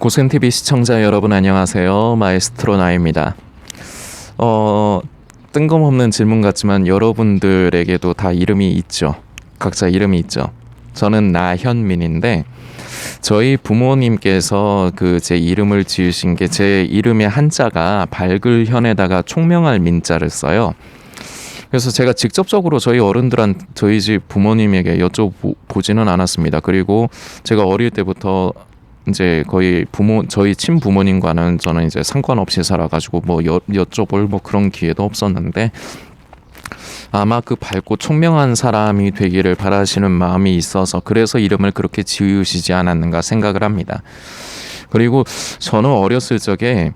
고생TV 시청자 여러분 안녕하세요. 마에스트로 나입니다. 뜬금없는 질문 같지만 여러분들에게도 다 이름이 있죠. 각자 이름이 있죠. 저는 나현민인데 저희 부모님께서 제 이름을 지으신 게 제 이름의 한자가 밝을 현에다가 총명할 민자를 써요. 그래서 제가 직접적으로 저희 집 부모님에게 여쭤보지는 않았습니다. 그리고 제가 어릴 때부터 이제 거의 저희 친부모님과는 저는 이제 상관없이 살아가지고 여쭤볼 그런 기회도 없었는데 아마 그 밝고 총명한 사람이 되기를 바라시는 마음이 있어서 그래서 이름을 그렇게 지으시지 않았는가 생각을 합니다. 그리고 저는 어렸을 적에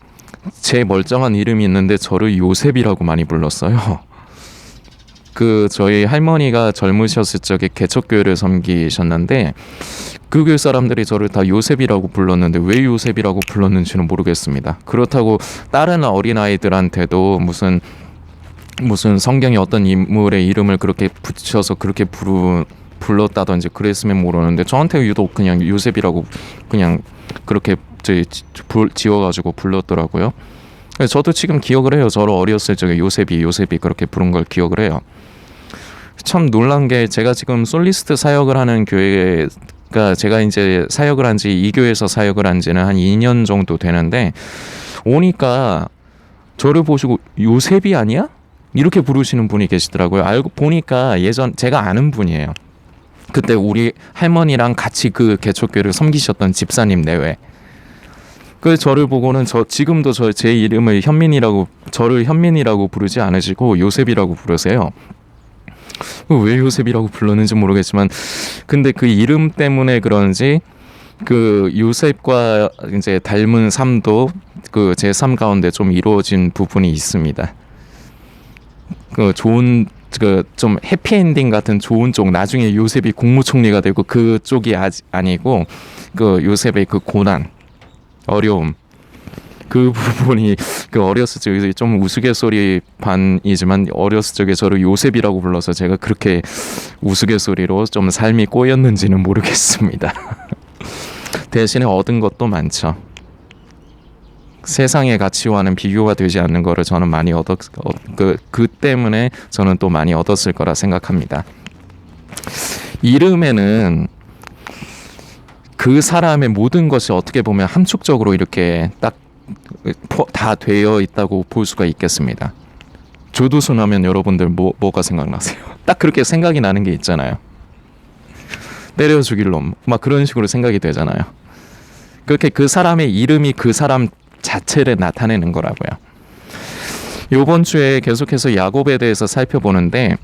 제 멀쩡한 이름이 있는데 저를 요셉이라고 많이 불렀어요. 저희 할머니가 젊으셨을 적에 개척교회를 섬기셨는데 그 교회 사람들이 저를 다 요셉이라고 불렀는데 왜 요셉이라고 불렀는지는 모르겠습니다. 그렇다고 다른 어린아이들한테도 무슨 성경의 어떤 인물의 이름을 그렇게 붙여서 그렇게 불렀다든지 그랬으면 모르는데 저한테 유독 그냥 요셉이라고 그냥 그렇게 지어가지고 불렀더라고요. 저도 지금 기억을 해요. 저를 어렸을 적에 요셉이 그렇게 부른 걸 기억을 해요. 참 놀란 게 제가 지금 솔리스트 사역을 하는 교회가 제가 이제 사역을 한 지 이 교회에서 사역을 한 지는 한 2년 정도 되는데 오니까 저를 보시고 요셉이 아니야? 이렇게 부르시는 분이 계시더라고요. 알고 보니까 제가 아는 분이에요. 그때 우리 할머니랑 같이 그 개척교회를 섬기셨던 집사님 내외. 저를 보고는 지금도 제 이름을 저를 현민이라고 부르지 않으시고 요셉이라고 부르세요. 왜 요셉이라고 불렀는지 모르겠지만 근데 그 이름 때문에 그런지 그 요셉과 이제 닮은 삶도 제 삶 가운데 좀 이루어진 부분이 있습니다. 좀 해피엔딩 같은 좋은 쪽, 나중에 요셉이 국무총리가 되고 그쪽이 아니고 요셉의 고난, 어려움, 그 부분이 어렸을 적에 좀 우스갯소리 반이지만 어렸을 적에 저를 요셉이라고 불러서 제가 그렇게 우스갯소리로 좀 삶이 꼬였는지는 모르겠습니다. 대신에 얻은 것도 많죠. 세상의 가치와는 비교가 되지 않는 거를 저는 많이 그 때문에 저는 또 많이 얻었을 거라 생각합니다. 이름에는 그 사람의 모든 것이 어떻게 보면 함축적으로 이렇게 딱 다 되어 있다고 볼 수가 있겠습니다. 조두순 하면 여러분들 뭐가 생각나세요? 딱 그렇게 생각이 나는 게 있잖아요. 때려 죽일 놈 막 그런 식으로 생각이 되잖아요. 그렇게 그 사람의 이름이 그 사람 자체를 나타내는 거라고요. 이번 주에 계속해서 야곱에 대해서 살펴보는데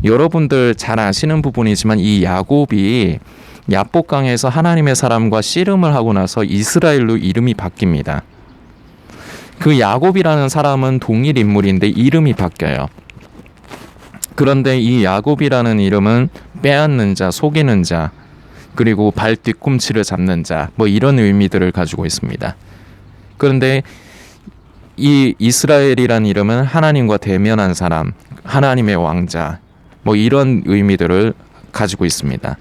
여러분들 잘 아시는 부분이지만 이 야곱이 야복강에서 하나님의 사람과 씨름을 하고 나서 이스라엘로 이름이 바뀝니다. 그 야곱이라는 사람은 동일 인물인데 이름이 바뀌어요. 그런데 이 야곱이라는 이름은 빼앗는 자, 속이는 자, 그리고 발 뒤꿈치를 잡는 자, 이런 의미들을 가지고 있습니다. 그런데 이 이스라엘이라는 이름은 하나님과 대면한 사람, 하나님의 왕자, 이런 의미들을 가지고 있습니다.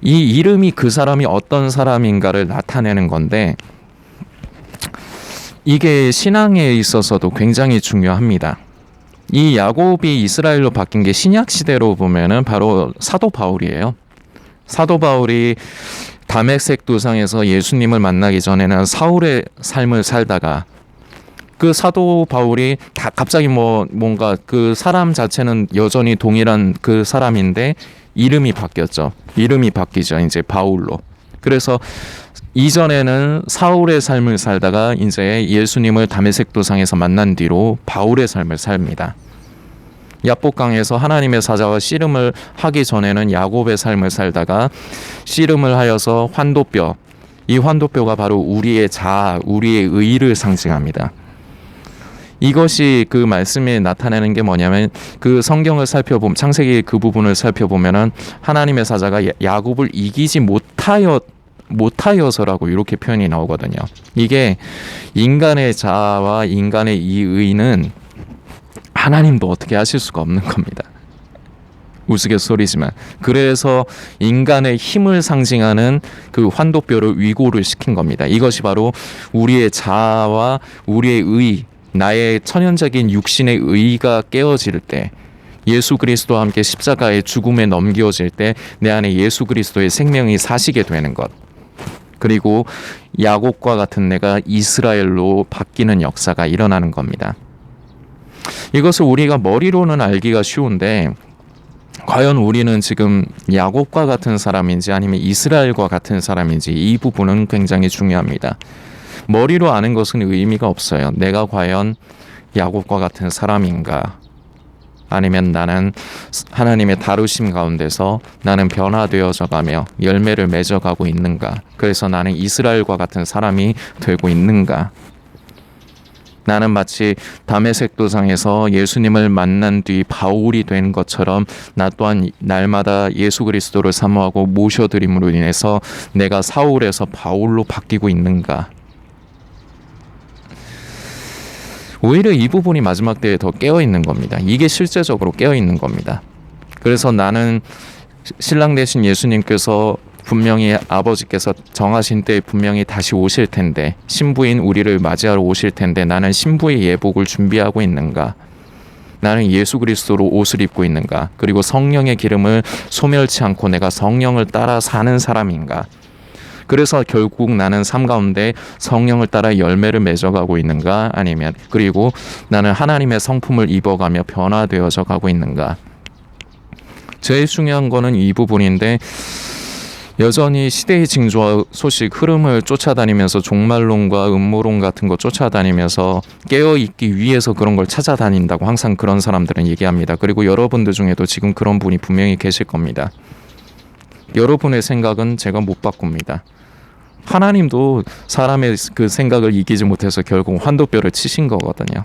이 이름이 그 사람이 어떤 사람인가를 나타내는 건데 이게 신앙에 있어서도 굉장히 중요합니다. 이 야곱이 이스라엘로 바뀐 게 신약 시대로 보면은 바로 사도 바울이에요. 사도 바울이 다메섹 도상에서 예수님을 만나기 전에는 사울의 삶을 살다가 그 사도 바울이 갑자기 뭔가 그 사람 자체는 여전히 동일한 그 사람인데 이름이 바뀌었죠. 이름이 바뀌죠. 이제 바울로. 그래서 이전에는 사울의 삶을 살다가 이제 예수님을 다메섹 도상에서 만난 뒤로 바울의 삶을 삽니다. 야복강에서 하나님의 사자와 씨름을 하기 전에는 야곱의 삶을 살다가 씨름을 하여서 환도뼈, 이 환도뼈가 바로 우리의 자아, 우리의 의를 상징합니다. 이것이 그 말씀에 나타내는 게 뭐냐면 그 성경을 살펴보면 창세기 그 부분을 살펴보면은 하나님의 사자가 야곱을 이기지 못하여서라고 이렇게 표현이 나오거든요. 이게 인간의 자아와 인간의 이 의는 하나님도 어떻게 하실 수가 없는 겁니다. 우스갯소리지만. 그래서 인간의 힘을 상징하는 그 환도뼈를 위고를 시킨 겁니다. 이것이 바로 우리의 자아와 우리의 의, 나의 천연적인 육신의 의가 깨어질 때, 예수 그리스도와 함께 십자가의 죽음에 넘겨질 때 내 안에 예수 그리스도의 생명이 사시게 되는 것. 그리고 야곱과 같은 내가 이스라엘로 바뀌는 역사가 일어나는 겁니다. 이것을 우리가 머리로는 알기가 쉬운데 과연 우리는 지금 야곱과 같은 사람인지 아니면 이스라엘과 같은 사람인지, 이 부분은 굉장히 중요합니다. 머리로 아는 것은 의미가 없어요. 내가 과연 야곱과 같은 사람인가, 아니면 나는 하나님의 다루심 가운데서 나는 변화되어져 가며 열매를 맺어가고 있는가, 그래서 나는 이스라엘과 같은 사람이 되고 있는가. 나는 마치 다메섹 도상에서 예수님을 만난 뒤 바울이 된 것처럼 나 또한 날마다 예수 그리스도를 사모하고 모셔드림으로 인해서 내가 사울에서 바울로 바뀌고 있는가. 오히려 이 부분이 마지막 때에 더 깨어있는 겁니다. 이게 실제적으로 깨어있는 겁니다. 그래서 나는 신랑 되신 예수님께서 분명히 아버지께서 정하신 때에 분명히 다시 오실 텐데, 신부인 우리를 맞이하러 오실 텐데 나는 신부의 예복을 준비하고 있는가? 나는 예수 그리스도로 옷을 입고 있는가? 그리고 성령의 기름을 소멸치 않고 내가 성령을 따라 사는 사람인가? 그래서 결국 나는 삶 가운데 성령을 따라 열매를 맺어가고 있는가? 아니면 그리고 나는 하나님의 성품을 입어가며 변화되어져 가고 있는가? 제일 중요한 거는 이 부분인데, 여전히 시대의 징조와 소식, 흐름을 쫓아다니면서 종말론과 음모론 같은 거 쫓아다니면서 깨어있기 위해서 그런 걸 찾아다닌다고 항상 그런 사람들은 얘기합니다. 그리고 여러분들 중에도 지금 그런 분이 분명히 계실 겁니다. 여러분의 생각은 제가 못 바꿉니다. 하나님도 사람의 그 생각을 이기지 못해서 결국 환도뼈를 치신 거거든요.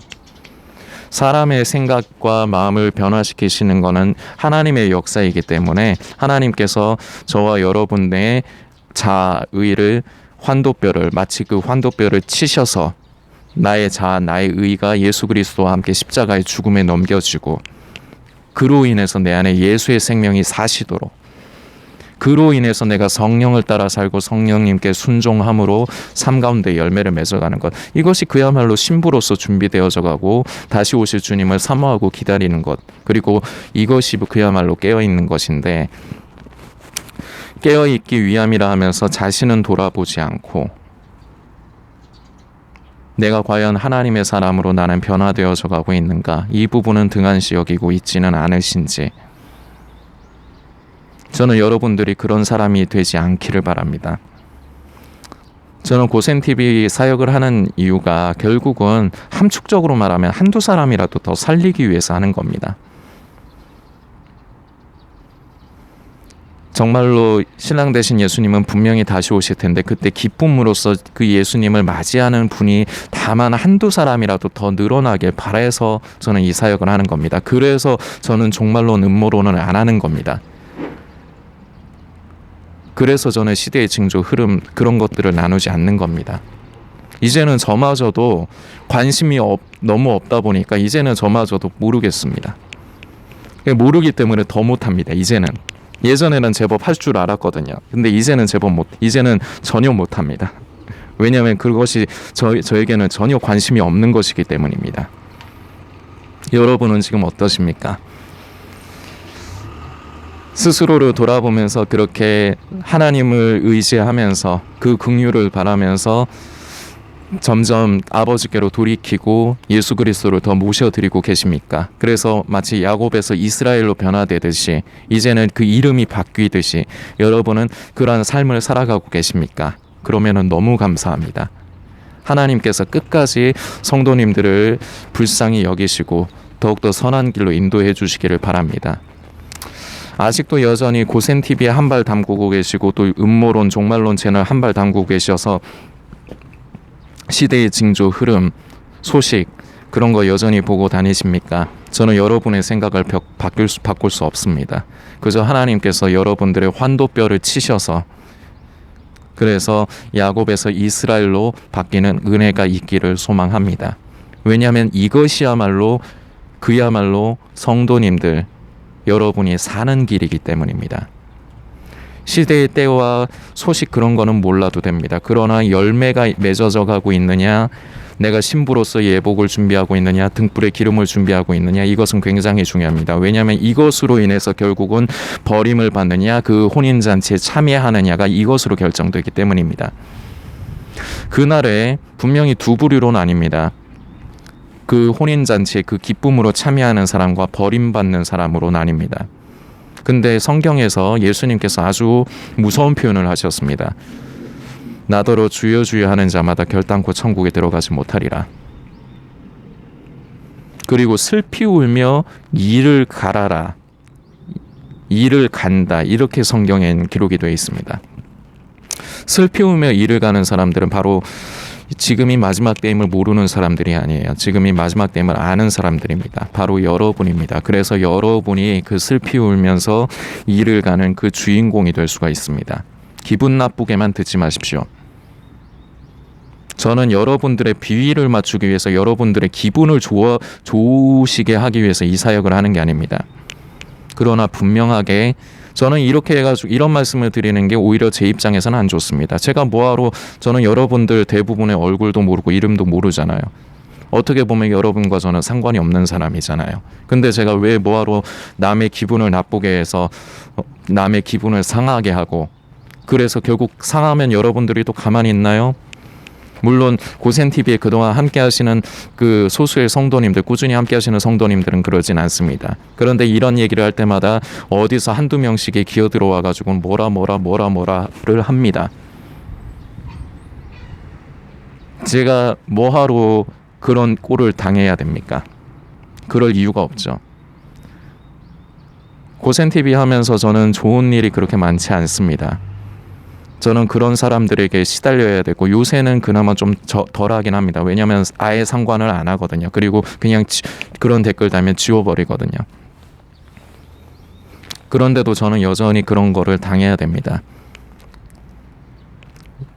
사람의 생각과 마음을 변화시키시는 것은 하나님의 역사이기 때문에 하나님께서 저와 여러분의 자의를, 환도뼈를, 마치 그 환도뼈를 치셔서 나의 자아, 나의 의가 예수 그리스도와 함께 십자가의 죽음에 넘겨지고, 그로 인해서 내 안에 예수의 생명이 사시도록, 그로 인해서 내가 성령을 따라 살고 성령님께 순종함으로 삶 가운데 열매를 맺어가는 것, 이것이 그야말로 신부로서 준비되어져 가고 다시 오실 주님을 사모하고 기다리는 것, 그리고 이것이 그야말로 깨어있는 것인데, 깨어있기 위함이라 하면서 자신은 돌아보지 않고 내가 과연 하나님의 사람으로 나는 변화되어져 가고 있는가, 이 부분은 등한시 여기고 있지는 않으신지, 저는 여러분들이 그런 사람이 되지 않기를 바랍니다. 저는 고센TV 사역을 하는 이유가 결국은 함축적으로 말하면 한두 사람이라도 더 살리기 위해서 하는 겁니다. 정말로 신랑 되신 예수님은 분명히 다시 오실 텐데, 그때 기쁨으로써 그 예수님을 맞이하는 분이 다만 한두 사람이라도 더 늘어나길 바라서 저는 이 사역을 하는 겁니다. 그래서 저는 종말론, 음모론을 안 하는 겁니다. 그래서 저는 시대의 징조, 흐름, 그런 것들을 나누지 않는 겁니다. 이제는 저마저도 관심이 너무 없다 보니까 이제는 저마저도 모르겠습니다. 모르기 때문에 더 못합니다. 이제는. 예전에는 제법 할 줄 알았거든요. 근데 이제는 이제는 전혀 못합니다. 왜냐하면 그것이 저에게는 전혀 관심이 없는 것이기 때문입니다. 여러분은 지금 어떠십니까? 스스로를 돌아보면서 그렇게 하나님을 의지하면서 그 긍휼을 바라면서 점점 아버지께로 돌이키고 예수 그리스도를 더 모셔드리고 계십니까? 그래서 마치 야곱에서 이스라엘로 변화되듯이 이제는 그 이름이 바뀌듯이 여러분은 그러한 삶을 살아가고 계십니까? 그러면은 너무 감사합니다. 하나님께서 끝까지 성도님들을 불쌍히 여기시고 더욱더 선한 길로 인도해 주시기를 바랍니다. 아직도 여전히 고센TV에 한 발 담그고 계시고 또 음모론, 종말론 채널 한 발 담그고 계셔서 시대의 징조, 흐름, 소식 그런 거 여전히 보고 다니십니까? 저는 여러분의 생각을 바꿀 수 없습니다. 그저 하나님께서 여러분들의 환도뼈를 치셔서 그래서 야곱에서 이스라엘로 바뀌는 은혜가 있기를 소망합니다. 왜냐하면 이것이야말로 그야말로 성도님들, 여러분이 사는 길이기 때문입니다. 시대의 때와 소식 그런 거는 몰라도 됩니다. 그러나 열매가 맺어져 가고 있느냐, 내가 신부로서 예복을 준비하고 있느냐, 등불에 기름을 준비하고 있느냐, 이것은 굉장히 중요합니다. 왜냐하면 이것으로 인해서 결국은 버림을 받느냐, 그 혼인잔치에 참여하느냐가 이것으로 결정되기 때문입니다. 그날에 분명히 두 부류로 나뉩니다. 그 혼인잔치에 그 기쁨으로 참여하는 사람과 버림받는 사람으로 나뉩니다. 근데 성경에서 예수님께서 아주 무서운 표현을 하셨습니다. 나더러 주여 주여 하는 자마다 결단코 천국에 들어가지 못하리라. 그리고 슬피 울며 이를 갈아라, 이를 간다, 이렇게 성경엔 기록이 되어 있습니다. 슬피 울며 이를 가는 사람들은 바로 지금이 마지막 때임을 모르는 사람들이 아니에요. 지금이 마지막 때임을 아는 사람들입니다. 바로 여러분입니다. 그래서 여러분이 그 슬피 울면서 이를 가는 그 주인공이 될 수가 있습니다. 기분 나쁘게만 듣지 마십시오. 저는 여러분들의 비위를 맞추기 위해서, 여러분들의 기분을 좋으시게 하기 위해서 이 사역을 하는 게 아닙니다. 그러나 분명하게 저는 이렇게 해가지고 이런 말씀을 드리는 게 오히려 제 입장에서는 안 좋습니다. 제가 뭐하러, 저는 여러분들 대부분의 얼굴도 모르고 이름도 모르잖아요. 어떻게 보면 여러분과 저는 상관이 없는 사람이잖아요. 근데 제가 왜 뭐하러 남의 기분을 나쁘게 해서 남의 기분을 상하게 하고, 그래서 결국 상하면 여러분들이 또 가만히 있나요? 물론 고센TV에 그동안 함께 하시는 그 소수의 성도님들, 꾸준히 함께 하시는 성도님들은 그러진 않습니다. 그런데 이런 얘기를 할 때마다 어디서 한두 명씩이 기어 들어와 가지고 뭐라를 합니다. 제가 뭐하러 그런 꼴을 당해야 됩니까? 그럴 이유가 없죠. 고센TV 하면서 저는 좋은 일이 그렇게 많지 않습니다. 저는 그런 사람들에게 시달려야 되고, 요새는 그나마 좀 덜하긴 합니다. 왜냐하면 아예 상관을 안 하거든요. 그리고 그냥 그런 댓글 달면 지워버리거든요. 그런데도 저는 여전히 그런 거를 당해야 됩니다.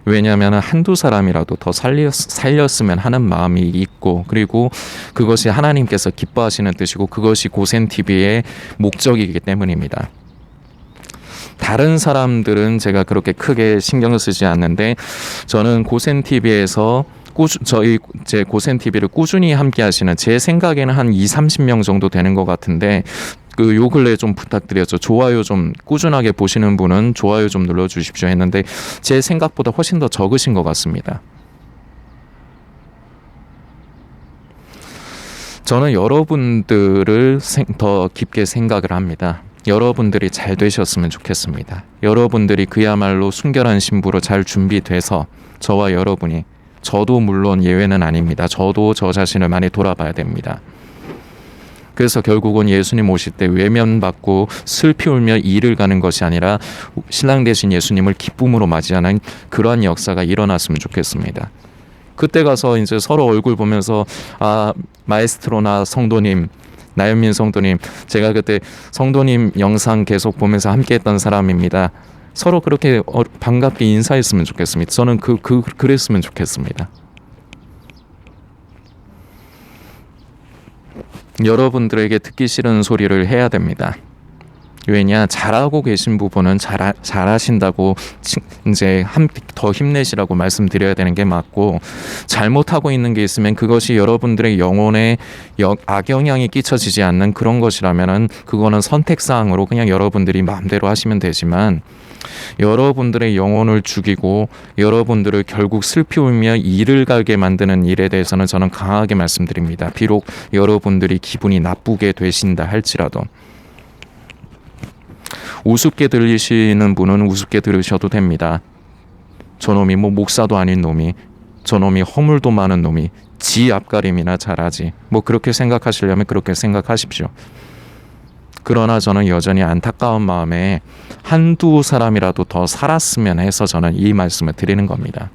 왜냐하면 한두 사람이라도 더 살렸으면 하는 마음이 있고, 그리고 그것이 하나님께서 기뻐하시는 뜻이고, 그것이 고센TV의 목적이기 때문입니다. 다른 사람들은 제가 그렇게 크게 신경을 쓰지 않는데, 저는 고센TV에서 제 고센TV를 꾸준히 함께 하시는, 제 생각에는 한 20-30명 정도 되는 것 같은데, 요 근래에 좀 부탁드렸죠. 좋아요 좀, 꾸준하게 보시는 분은 좋아요 좀 눌러주십시오 했는데, 제 생각보다 훨씬 더 적으신 것 같습니다. 저는 여러분들을 더 깊게 생각을 합니다. 여러분들이 잘 되셨으면 좋겠습니다. 여러분들이 그야말로 순결한 신부로 잘 준비돼서, 저와 여러분이, 저도 물론 예외는 아닙니다. 저도 저 자신을 많이 돌아봐야 됩니다. 그래서 결국은 예수님 오실 때 외면받고 슬피 울며 이를 가는 것이 아니라 신랑 되신 예수님을 기쁨으로 맞이하는 그러한 역사가 일어났으면 좋겠습니다. 그때 가서 이제 서로 얼굴 보면서, 아, 마에스트로나 성도님, 나연민 성도님, 제가 그때 성도님 영상 계속 보면서 함께했던 사람입니다. 서로 그렇게 반갑게 인사했으면 좋겠습니다. 저는 그랬으면 좋겠습니다. 여러분들에게 듣기 싫은 소리를 해야 됩니다. 왜냐, 잘하고 계신 부분은 잘하신다고 이제 더 힘내시라고 말씀드려야 되는 게 맞고, 잘못하고 있는 게 있으면 그것이 여러분들의 영혼에 악영향이 끼쳐지지 않는 그런 것이라면은 그거는 선택사항으로 그냥 여러분들이 마음대로 하시면 되지만, 여러분들의 영혼을 죽이고 여러분들을 결국 슬피 울며 이를 갈게 만드는 일에 대해서는 저는 강하게 말씀드립니다. 비록 여러분들이 기분이 나쁘게 되신다 할지라도. 우습게 들리시는 분은 우습게 들으셔도 됩니다. 저놈이 뭐 목사도 아닌 놈이, 저놈이 허물도 많은 놈이 지 앞가림이나 잘하지, 뭐 그렇게 생각하시려면 그렇게 생각하십시오. 그러나 저는 여전히 안타까운 마음에 한두 사람이라도 더 살았으면 해서 저는 이 말씀을 드리는 겁니다.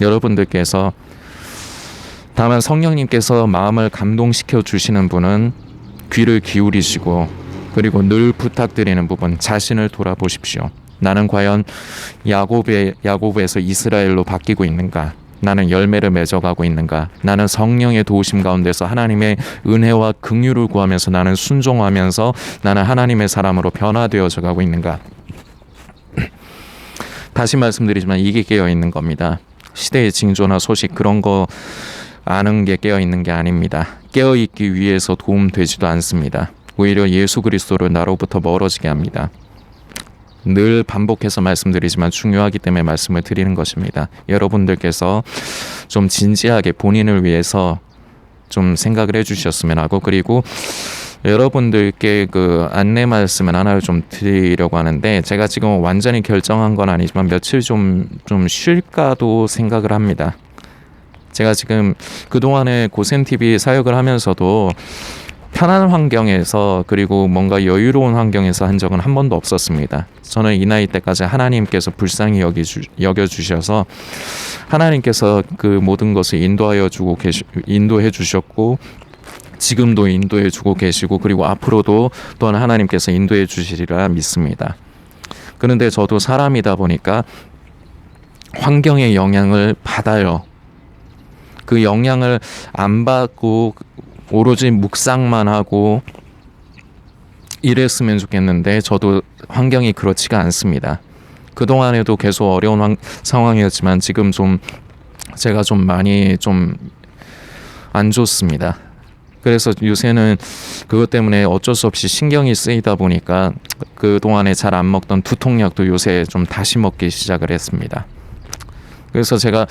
여러분들께서, 다만 성령님께서 마음을 감동시켜 주시는 분은 귀를 기울이시고, 그리고 늘 부탁드리는 부분, 자신을 돌아보십시오. 나는 과연 야곱에서 이스라엘로 바뀌고 있는가? 나는 열매를 맺어가고 있는가? 나는 성령의 도우심 가운데서 하나님의 은혜와 긍휼을 구하면서 나는 순종하면서 나는 하나님의 사람으로 변화되어져 가고 있는가? 다시 말씀드리지만 이게 깨어 있는 겁니다. 시대의 징조나 소식 그런 거 아는 게 깨어 있는 게 아닙니다. 깨어 있기 위해서 도움되지도 않습니다. 오히려 예수 그리스도를 나로부터 멀어지게 합니다. 늘 반복해서 말씀드리지만 중요하기 때문에 말씀을 드리는 것입니다. 여러분들께서 좀 진지하게 본인을 위해서 좀 생각을 해주셨으면 하고, 그리고 여러분들께 그 안내 말씀을 하나를 좀 드리려고 하는데, 제가 지금 완전히 결정한 건 아니지만 며칠 좀 쉴까도 생각을 합니다. 제가 지금 그동안에 고센TV 사역을 하면서도 편한 환경에서 그리고 뭔가 여유로운 환경에서 한 적은 한 번도 없었습니다. 저는 이 나이 때까지 하나님께서 불쌍히 여겨주셔서 하나님께서 그 모든 것을 인도해 주셨고 지금도 인도해 주고 계시고 그리고 앞으로도 또한 하나님께서 인도해 주시리라 믿습니다. 그런데 저도 사람이다 보니까 환경의 영향을 받아요. 그 영향을 안 받고 오로지 묵상만 하고 이랬으면 좋겠는데 저도 환경이 그렇지가 않습니다. 그동안에도 계속 어려운 상황이었지만 지금 좀 제가 좀 많이 좀 안 좋습니다. 그래서 요새는 그것 때문에 어쩔 수 없이 신경이 쓰이다 보니까 그동안에 잘 안 먹던 두통약도 요새 좀 다시 먹기 시작을 했습니다. 그래서 제가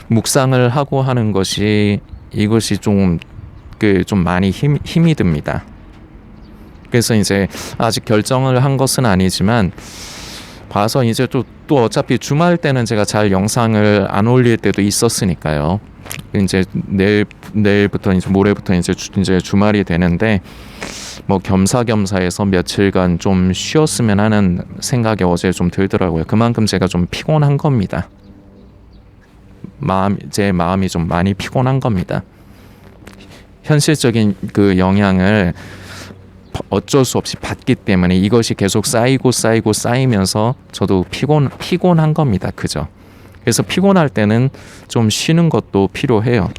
묵상을 하고 하는 것이 이것이 좀 많이 힘이 듭니다. 그래서 이제 아직 결정을 한 것은 아니지만 봐서 이제 또 어차피 주말 때는 제가 잘 영상을 안 올릴 때도 있었으니까요. 이제 내일부터 이제 모레부터 이제 주말이 되는데 뭐 겸사겸사해서 며칠간 좀 쉬었으면 하는 생각이 어제 좀 들더라고요. 그만큼 제가 좀 피곤한 겁니다. 제 마음이 좀 많이 피곤한 겁니다. 현실적인 그 영향을 어쩔 수 없이 받기 때문에 이것이 계속 쌓이면서 저도 피곤한 겁니다. 그죠? 그래서 피곤할 때는 좀 쉬는 것도 필요해요.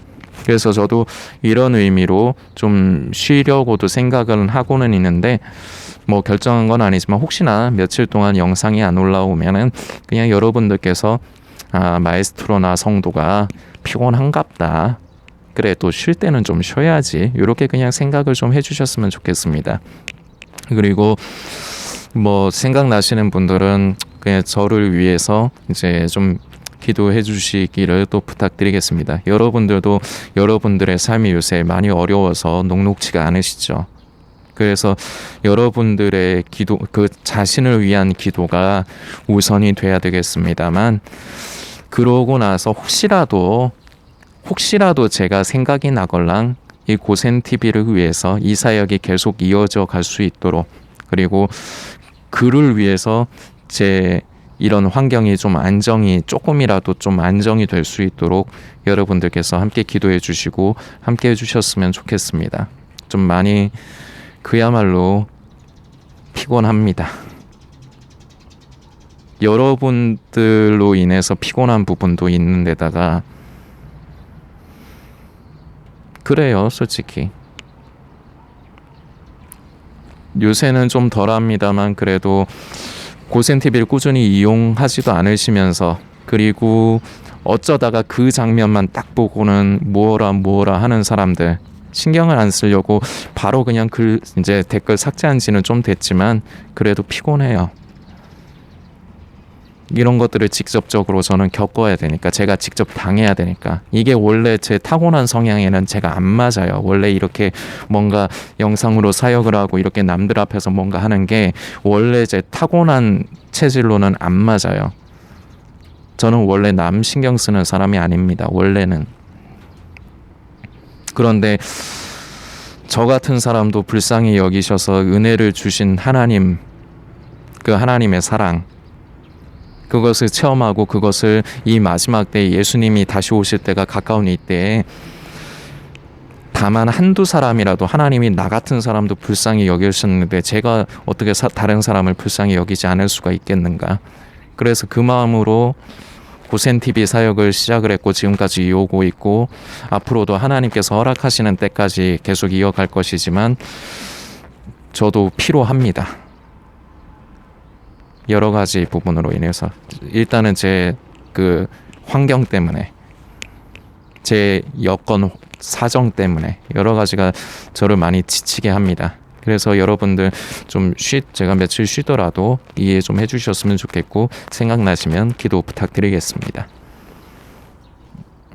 그래서 저도 이런 의미로 좀 쉬려고도 생각은 하고는 있는데 뭐 결정한 건 아니지만 혹시나 며칠 동안 영상이 안 올라오면은 그냥 여러분들께서 마에스트로나 성도가 피곤한갑다. 그래 또 쉴 때는 좀 쉬어야지. 이렇게 그냥 생각을 좀 해주셨으면 좋겠습니다. 그리고 뭐 생각나시는 분들은 그냥 저를 위해서 이제 좀 기도해 주시기를 또 부탁드리겠습니다. 여러분들도 여러분들의 삶이 요새 많이 어려워서 녹록지가 않으시죠. 그래서 여러분들의 기도, 그 자신을 위한 기도가 우선이 돼야 되겠습니다만, 그러고 나서 혹시라도 제가 생각이 나걸랑 이 고센TV를 위해서 이 사역이 계속 이어져 갈 수 있도록, 그리고 그를 위해서 제 이런 환경이 좀 조금이라도 좀 안정이 될 수 있도록 여러분들께서 함께 기도해 주시고 함께 해 주셨으면 좋겠습니다. 좀 많이 그야말로 피곤합니다. 여러분들로 인해서 피곤한 부분도 있는 데다가 그래요, 솔직히. 요새는 좀 덜합니다만 그래도 고센TV를 꾸준히 이용하지도 않으시면서, 그리고 어쩌다가 그 장면만 딱 보고는 뭐라 하는 사람들, 신경을 안 쓰려고 바로 그냥 이제 댓글 삭제한 지는 좀 됐지만 그래도 피곤해요. 이런 것들을 직접적으로 저는 겪어야 되니까, 제가 직접 당해야 되니까. 이게 원래 제 타고난 성향에는 제가 안 맞아요. 원래 이렇게 뭔가 영상으로 사역을 하고 이렇게 남들 앞에서 뭔가 하는 게 원래 제 타고난 체질로는 안 맞아요. 저는 원래 남 신경 쓰는 사람이 아닙니다. 원래는. 그런데 저 같은 사람도 불쌍히 여기셔서 은혜를 주신 하나님, 그 하나님의 사랑, 그것을 체험하고 그것을 이 마지막 때에 예수님이 다시 오실 때가 가까운 이때에 다만 한두 사람이라도 하나님이 나 같은 사람도 불쌍히 여기셨는데 제가 어떻게 다른 사람을 불쌍히 여기지 않을 수가 있겠는가. 그래서 그 마음으로 고센TV 사역을 시작을 했고 지금까지 이어오고 있고 앞으로도 하나님께서 허락하시는 때까지 계속 이어갈 것이지만 저도 피로합니다. 여러 가지 부분으로 인해서 일단은 제 그 환경 때문에 제 여건 사정 때문에 여러 가지가 저를 많이 지치게 합니다. 그래서 여러분들 좀 제가 며칠 쉬더라도 이해 좀 해주셨으면 좋겠고 생각나시면 기도 부탁드리겠습니다.